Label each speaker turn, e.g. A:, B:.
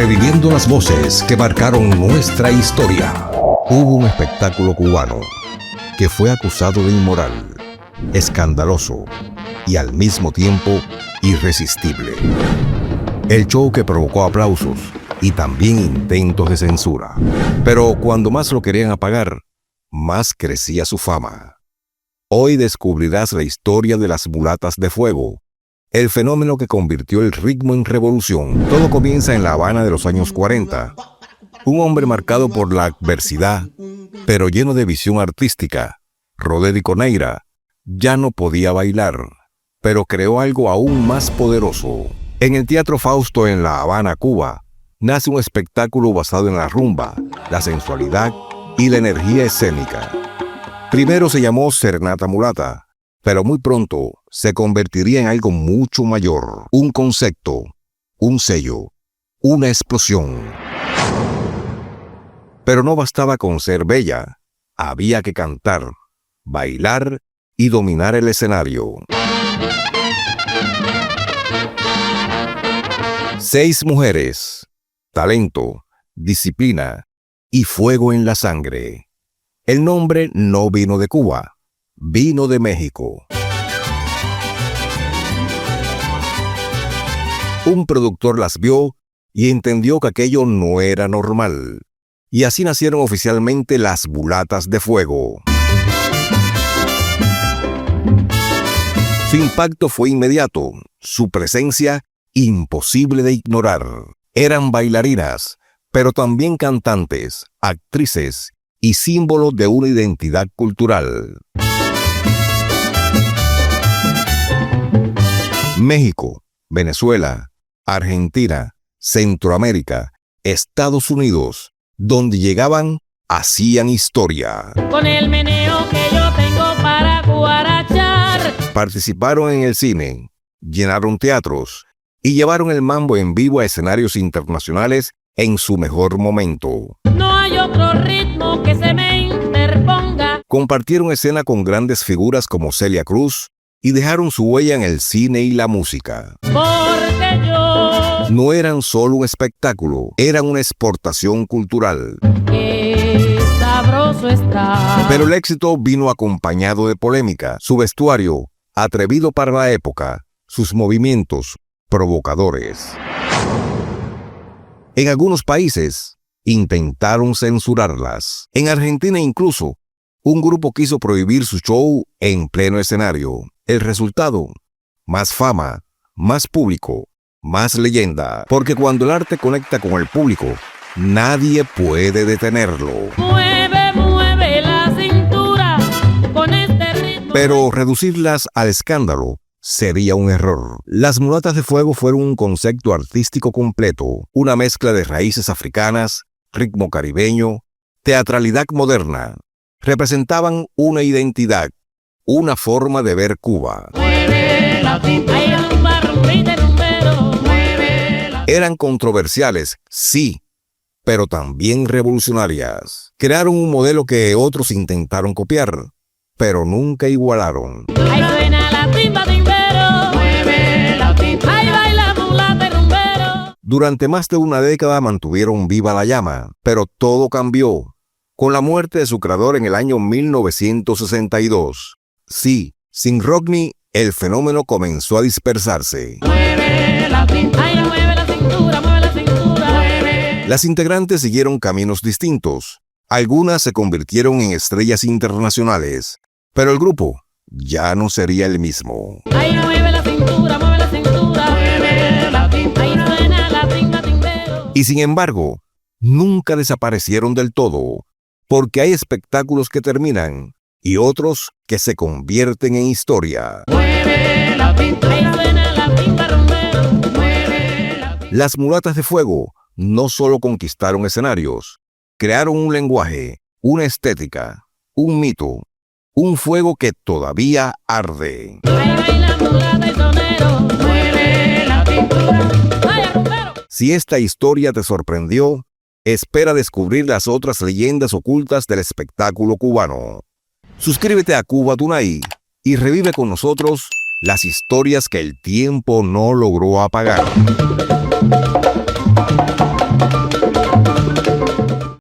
A: reviviendo las voces que marcaron nuestra historia. Hubo un espectáculo cubano que fue acusado de inmoral, escandaloso y al mismo tiempo irresistible. El show que provocó aplausos y también intentos de censura. Pero cuando más lo querían apagar, más crecía su fama. Hoy descubrirás la historia de las mulatas de fuego, el fenómeno que convirtió el ritmo en revolución. Todo comienza en La Habana de los años 40. Un hombre marcado por la adversidad, pero lleno de visión artística, Roderico Neira, ya no podía bailar, pero creó algo aún más poderoso. En el Teatro Fausto en La Habana, Cuba, nace un espectáculo basado en la rumba, la sensualidad y la energía escénica. Primero se llamó Serenata Mulata, pero muy pronto se convertiría en algo mucho mayor, un concepto, un sello, una explosión. Pero no bastaba con ser bella, había que cantar, bailar y dominar el escenario. 6 mujeres, talento, disciplina y fuego en la sangre. El nombre no vino de Cuba, vino de México. Un productor las vio y entendió que aquello no era normal. Y así nacieron oficialmente las Mulatas de Fuego. Su impacto fue inmediato, su presencia imposible de ignorar. Eran bailarinas, pero también cantantes, actrices y símbolos de una identidad cultural. México, Venezuela, Argentina, Centroamérica, Estados Unidos, donde llegaban, hacían historia.
B: Con el meneo que yo tengo para guarachar.
A: Participaron en el cine, llenaron teatros y llevaron el mambo en vivo a escenarios internacionales en su mejor momento.
B: No hay otro ritmo que se me interponga.
A: Compartieron escena con grandes figuras como Celia Cruz y dejaron su huella en el cine y la música.
B: Porque yo...
A: No eran solo un espectáculo, eran una exportación cultural.
B: Qué sabroso está.
A: Pero el éxito vino acompañado de polémica. Su vestuario, atrevido para la época, sus movimientos, provocadores. En algunos países, intentaron censurarlas. En Argentina incluso, un grupo quiso prohibir su show en pleno escenario. El resultado, más fama, más público, más leyenda. Porque cuando el arte conecta con el público, nadie puede detenerlo.
B: Mueve, mueve la cintura con este ritmo.
A: Pero reducirlas al escándalo sería un error. Las Mulatas de Fuego fueron un concepto artístico completo, una mezcla de raíces africanas, ritmo caribeño, teatralidad moderna. Representaban una identidad, una forma de ver Cuba.
B: Mueve la cintura. Hay rumba, rumbita, rumbero. Mueve la...
A: Eran controversiales, sí, pero también revolucionarias. Crearon un modelo que otros intentaron copiar, pero nunca igualaron.
B: Ahí suena la timba, timbero. Mueve la timba. Ahí baila mulata y rumbero.
A: Durante más de una década mantuvieron viva la llama, pero todo cambió con la muerte de su creador en el año 1962. Sí, sin Rodney, el fenómeno comenzó a dispersarse.
B: Mueve la timba. Ahí mueve la cintura, mueve la cintura. Mueve.
A: Las integrantes siguieron caminos distintos. Algunas se convirtieron en estrellas internacionales, pero el grupo ya no sería el mismo.
B: Ahí mueve la cintura, mueve la cintura. Mueve la timba. Ahí suena la timba, timbero.
A: Y sin embargo, nunca desaparecieron del todo, porque hay espectáculos que terminan y otros que se convierten en historia.
B: Mueve la timba. Ahí suena la timba, rumbero. Mueve la timba.
A: Las Mulatas de Fuego no solo conquistaron escenarios, crearon un lenguaje, una estética, un mito, un fuego que todavía arde.
B: Ahí baila mulata y sonero. Mueve la cintura. Vaya rumbero.
A: Si esta historia te sorprendió, espera descubrir las otras leyendas ocultas del espectáculo cubano. Suscríbete a Cuba Tonight y revive con nosotros las historias que el tiempo no logró apagar.